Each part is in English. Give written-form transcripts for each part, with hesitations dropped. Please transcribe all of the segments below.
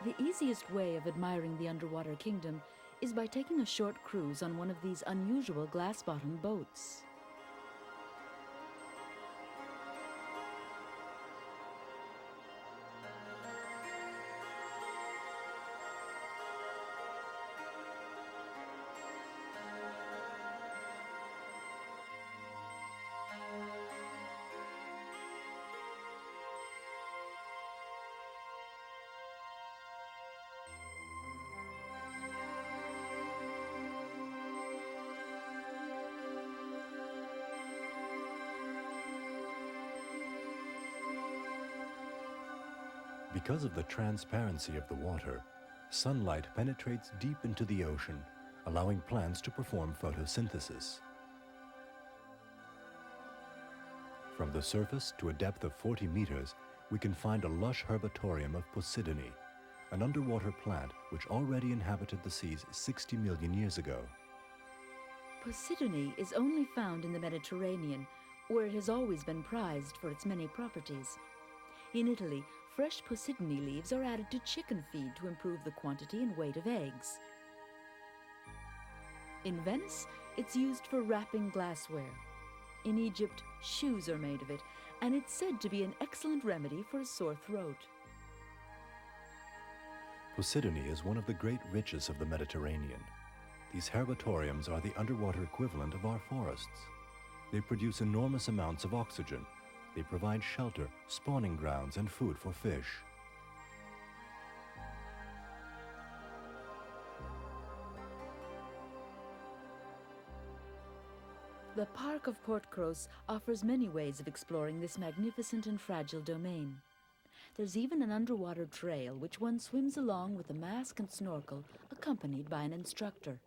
The easiest way of admiring the underwater kingdom is by taking a short cruise on one of these unusual glass-bottom boats. Because of the transparency of the water, sunlight penetrates deep into the ocean, allowing plants to perform photosynthesis. From the surface to a depth of 40 meters, we can find a lush herbatorium of Posidone, an underwater plant which already inhabited the seas 60 million years ago. Posidone is only found in the Mediterranean, where it has always been prized for its many properties. In Italy, fresh Posidone leaves are added to chicken feed to improve the quantity and weight of eggs. In Venice, it's used for wrapping glassware. In Egypt, shoes are made of it, and it's said to be an excellent remedy for a sore throat. Posidone is one of the great riches of the Mediterranean. These herbatoriums are the underwater equivalent of our forests. They produce enormous amounts of oxygen. They provide shelter, spawning grounds, and food for fish. The Park of Portcros offers many ways of exploring this magnificent and fragile domain. There's even an underwater trail which one swims along with a mask and snorkel, accompanied by an instructor.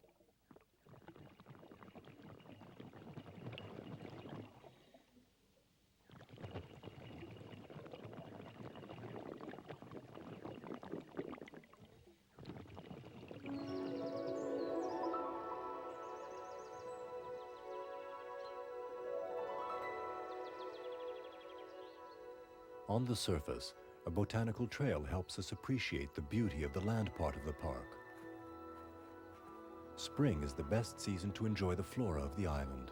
On the surface, a botanical trail helps us appreciate the beauty of the land part of the park. Spring is the best season to enjoy the flora of the island.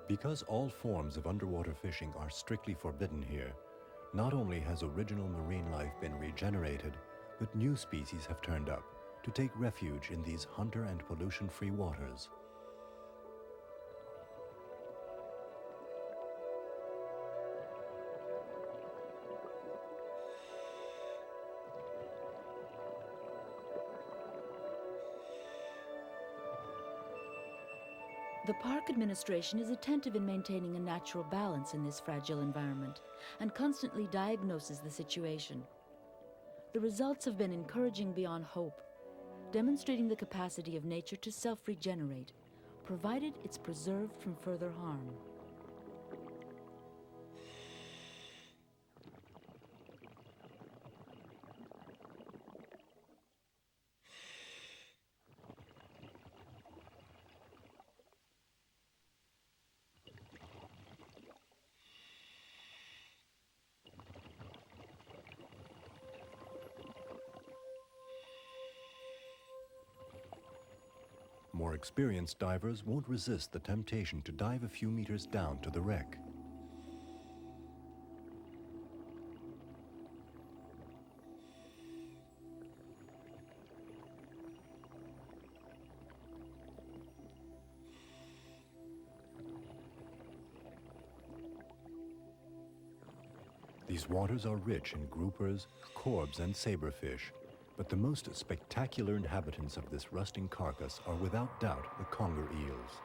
Because all forms of underwater fishing are strictly forbidden here, not only has original marine life been regenerated, but new species have turned up to take refuge in these hunter and pollution-free waters. The park administration is attentive in maintaining a natural balance in this fragile environment and constantly diagnoses the situation. The results have been encouraging beyond hope, demonstrating the capacity of nature to self-regenerate, provided it's preserved from further harm. More experienced divers won't resist the temptation to dive a few meters down to the wreck. These waters are rich in groupers, corbs, and saberfish, but the most spectacular inhabitants of this rusting carcass are without doubt the conger eels.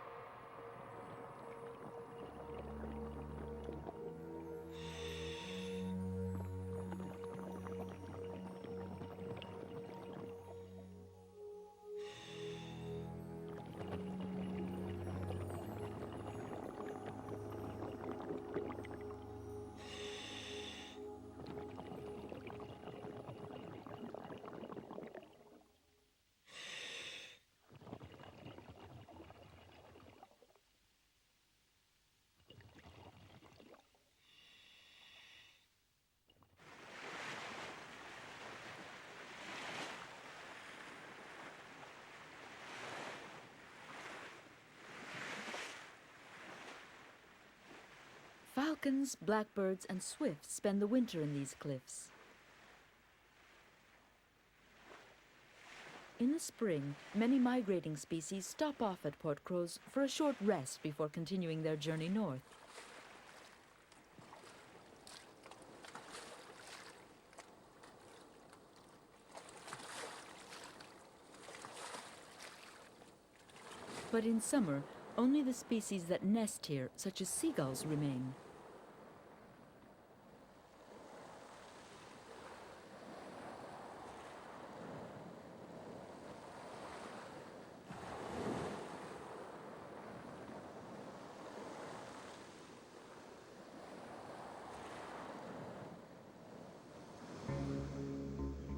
Falcons, blackbirds, and swifts spend the winter in these cliffs. In the spring, many migrating species stop off at Port Cros for a short rest before continuing their journey north. But in summer, only the species that nest here, such as seagulls, remain.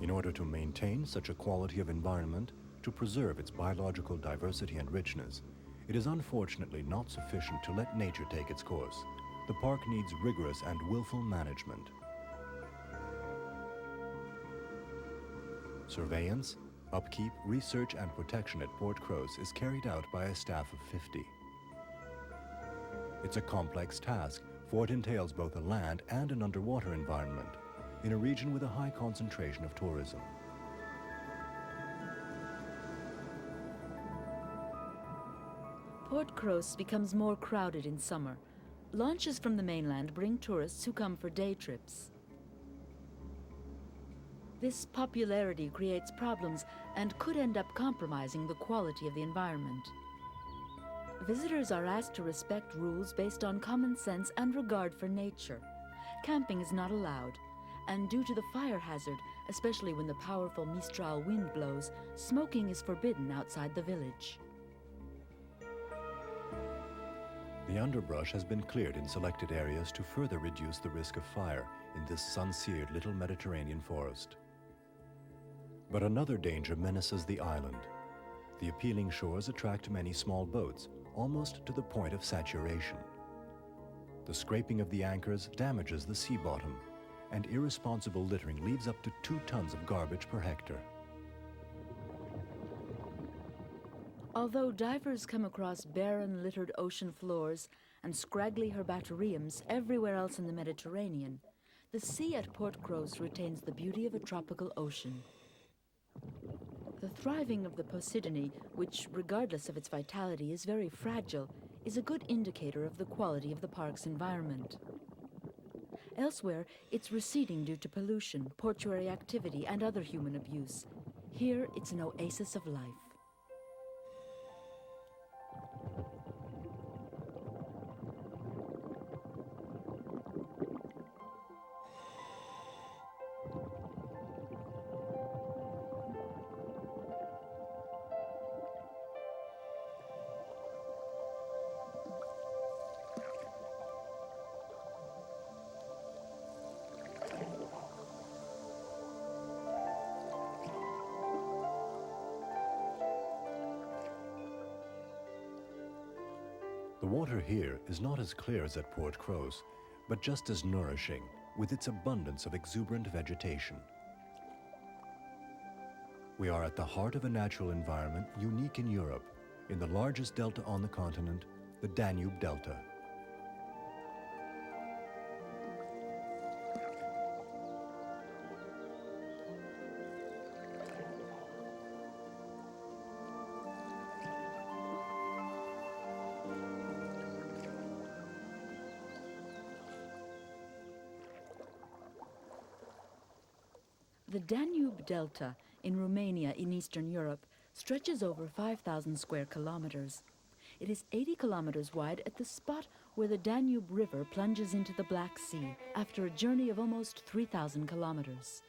In order to maintain such a quality of environment, to preserve its biological diversity and richness, it is unfortunately not sufficient to let nature take its course. The park needs rigorous and willful management. Surveillance, upkeep, research, and protection at Port Cros is carried out by a staff of 50. It's a complex task, for it entails both a land and an underwater environment in a region with a high concentration of tourism. Port Cros becomes more crowded in summer. Launches from the mainland bring tourists who come for day trips. This popularity creates problems and could end up compromising the quality of the environment. Visitors are asked to respect rules based on common sense and regard for nature. Camping is not allowed, and due to the fire hazard, especially when the powerful Mistral wind blows, smoking is forbidden outside the village. The underbrush has been cleared in selected areas to further reduce the risk of fire in this sun-seared little Mediterranean forest. But another danger menaces the island. The appealing shores attract many small boats, almost to the point of saturation. The scraping of the anchors damages the sea bottom, and irresponsible littering leaves up to 2 tons of garbage per hectare. Although divers come across barren, littered ocean floors and scraggly herbatoriums everywhere else in the Mediterranean, the sea at Port Cros retains the beauty of a tropical ocean. The thriving of the Posidony, which, regardless of its vitality, is very fragile, is a good indicator of the quality of the park's environment. Elsewhere, it's receding due to pollution, portuary activity, and other human abuse. Here, it's an oasis of life. The water here is not as clear as at Port Cros, but just as nourishing, with its abundance of exuberant vegetation. We are at the heart of a natural environment unique in Europe, in the largest delta on the continent, the Danube Delta. The Danube Delta in Romania in Eastern Europe stretches over 5,000 square kilometers. It is 80 kilometers wide at the spot where the Danube River plunges into the Black Sea after a journey of almost 3,000 kilometers.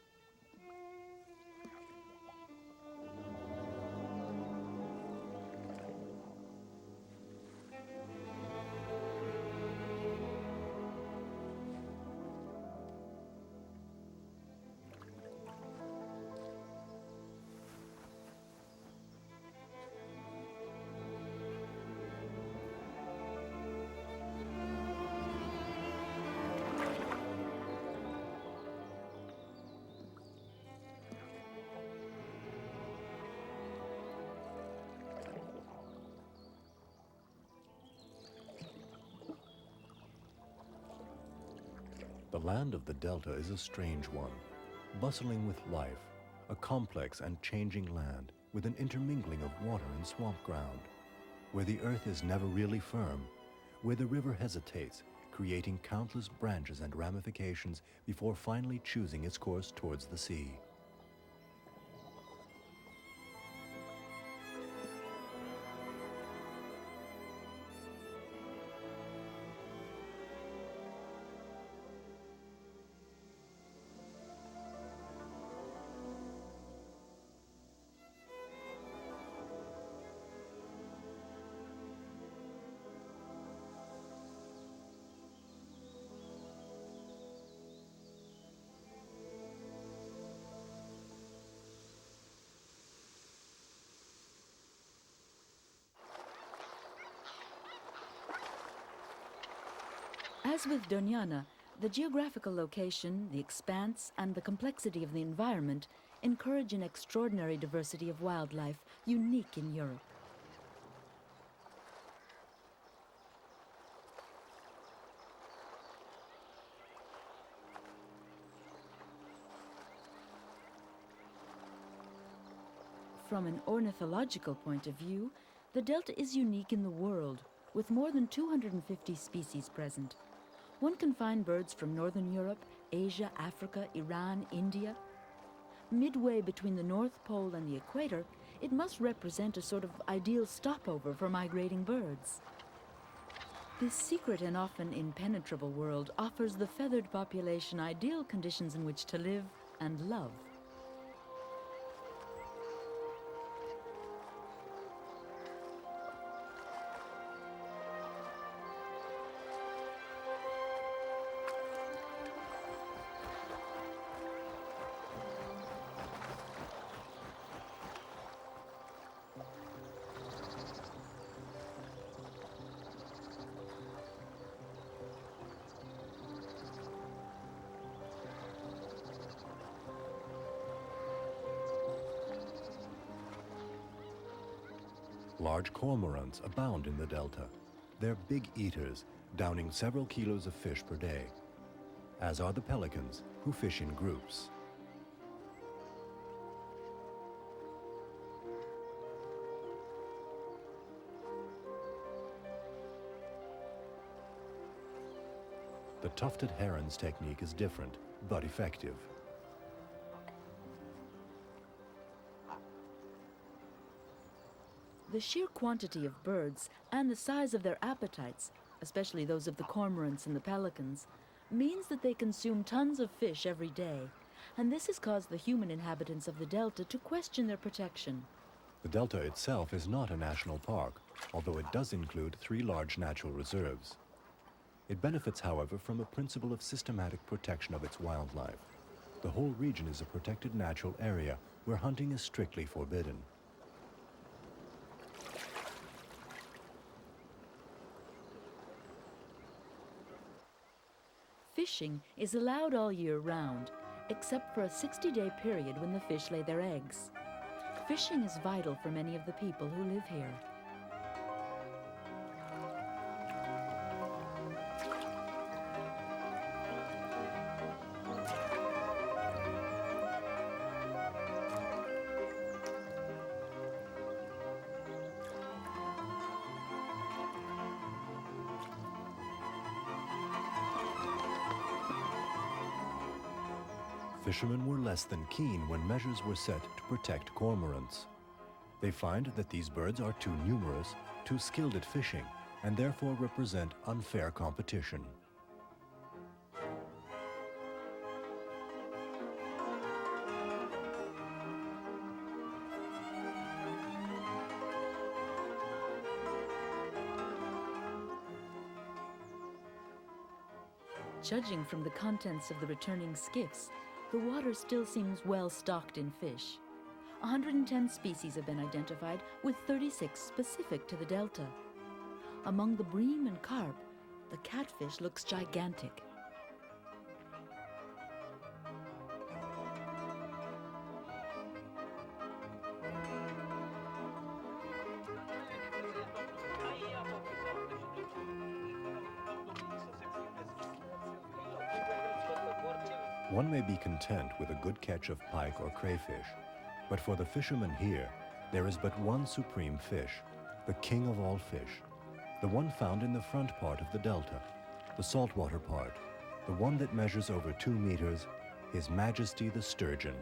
The land of the Delta is a strange one, bustling with life, a complex and changing land with an intermingling of water and swamp ground, where the earth is never really firm, where the river hesitates, creating countless branches and ramifications before finally choosing its course towards the sea. As with Doñana, the geographical location, the expanse, and the complexity of the environment encourage an extraordinary diversity of wildlife unique in Europe. From an ornithological point of view, the Delta is unique in the world, with more than 250 species present. One can find birds from Northern Europe, Asia, Africa, Iran, India. Midway between the North Pole and the equator, it must represent a sort of ideal stopover for migrating birds. This secret and often impenetrable world offers the feathered population ideal conditions in which to live and love. Large cormorants abound in the Delta. They're big eaters, downing several kilos of fish per day, as are the pelicans, who fish in groups. The tufted heron's technique is different, but effective. The sheer quantity of birds and the size of their appetites, especially those of the cormorants and the pelicans, means that they consume tons of fish every day, and this has caused the human inhabitants of the Delta to question their protection. The Delta itself is not a national park, although it does include 3 large natural reserves. It benefits, however, from a principle of systematic protection of its wildlife. The whole region is a protected natural area where hunting is strictly forbidden. Fishing is allowed all year round, except for a 60-day period when the fish lay their eggs. Fishing is vital for many of the people who live here. fishermen were less than keen when measures were set to protect cormorants. They find that these birds are too numerous, too skilled at fishing, and therefore represent unfair competition. Judging from the contents of the returning skiffs, the water still seems well stocked in fish. 110 species have been identified, with 36 specific to the delta. Among the bream and carp, the catfish looks gigantic. One may be content with a good catch of pike or crayfish, but for the fishermen here, there is but one supreme fish, the king of all fish, the one found in the front part of the delta, the saltwater part, the one that measures over 2 meters, His Majesty the sturgeon.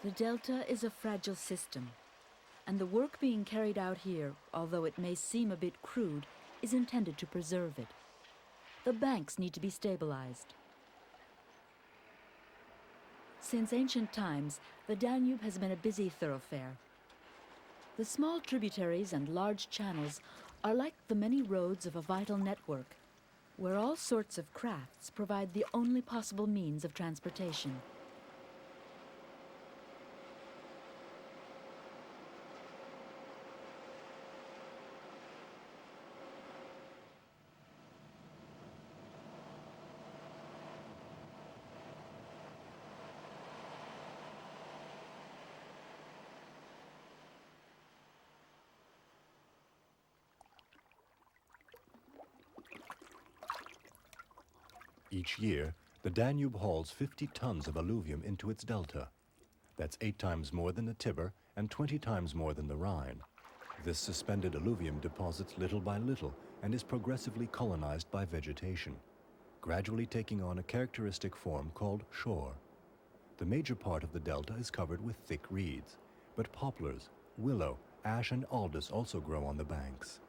The delta is a fragile system, and the work being carried out here, although it may seem a bit crude, is intended to preserve it. The banks need to be stabilized. Since ancient times, the Danube has been a busy thoroughfare. The small tributaries and large channels are like the many roads of a vital network, where all sorts of crafts provide the only possible means of transportation. Each year, the Danube hauls 50 tons of alluvium into its delta. That's 8 times more than the Tiber and 20 times more than the Rhine. This suspended alluvium deposits little by little and is progressively colonized by vegetation, gradually taking on a characteristic form called shore. The major part of the delta is covered with thick reeds, but poplars, willow, ash, and aldus also grow on the banks.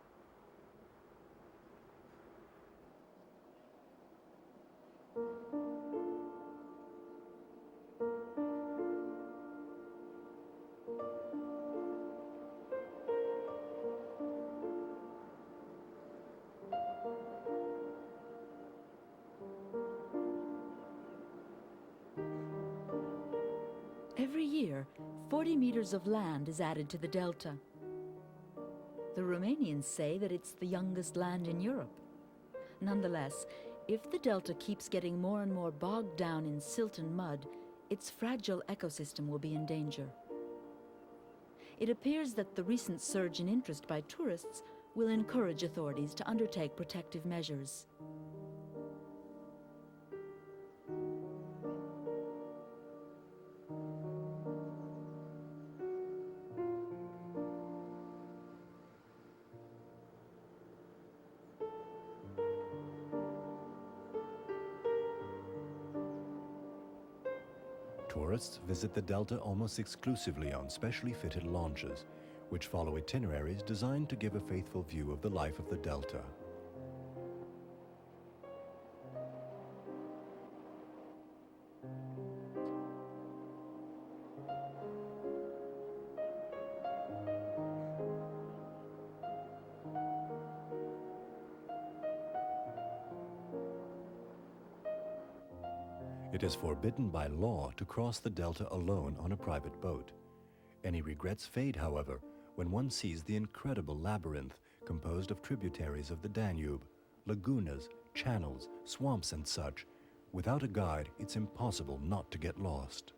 Every year, 40 meters of land is added to the delta. The Romanians say that it's the youngest land in Europe. Nonetheless, if the delta keeps getting more and more bogged down in silt and mud, its fragile ecosystem will be in danger. It appears that the recent surge in interest by tourists will encourage authorities to undertake protective measures. Tourists visit the delta almost exclusively on specially fitted launches, which follow itineraries designed to give a faithful view of the life of the delta. It is forbidden by law to cross the delta alone on a private boat. Any regrets fade, however, when one sees the incredible labyrinth composed of tributaries of the Danube, lagunas, channels, swamps, and such. Without a guide, it's impossible not to get lost.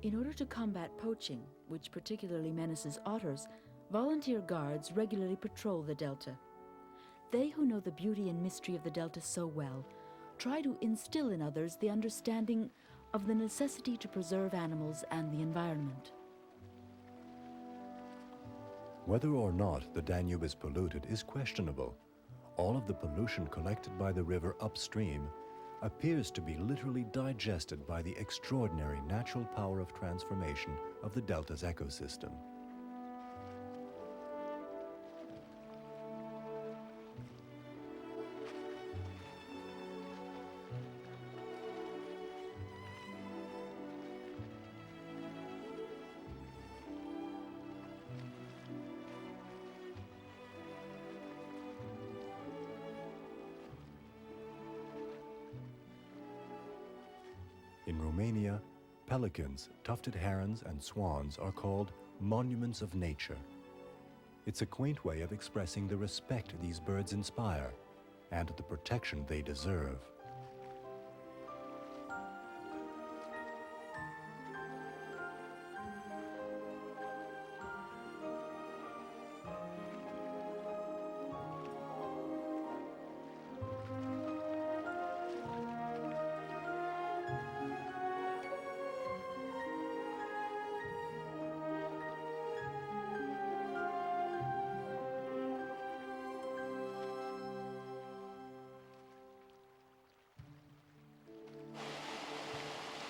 In order to combat poaching, which particularly menaces otters, volunteer guards regularly patrol the delta. They who know the beauty and mystery of the delta so well try to instill in others the understanding of the necessity to preserve animals and the environment. Whether or not the Danube is polluted is questionable. All of the pollution collected by the river upstream appears to be literally digested by the extraordinary natural power of transformation of the delta's ecosystem. In Romania, pelicans, tufted herons, and swans are called monuments of nature. It's a quaint way of expressing the respect these birds inspire and the protection they deserve.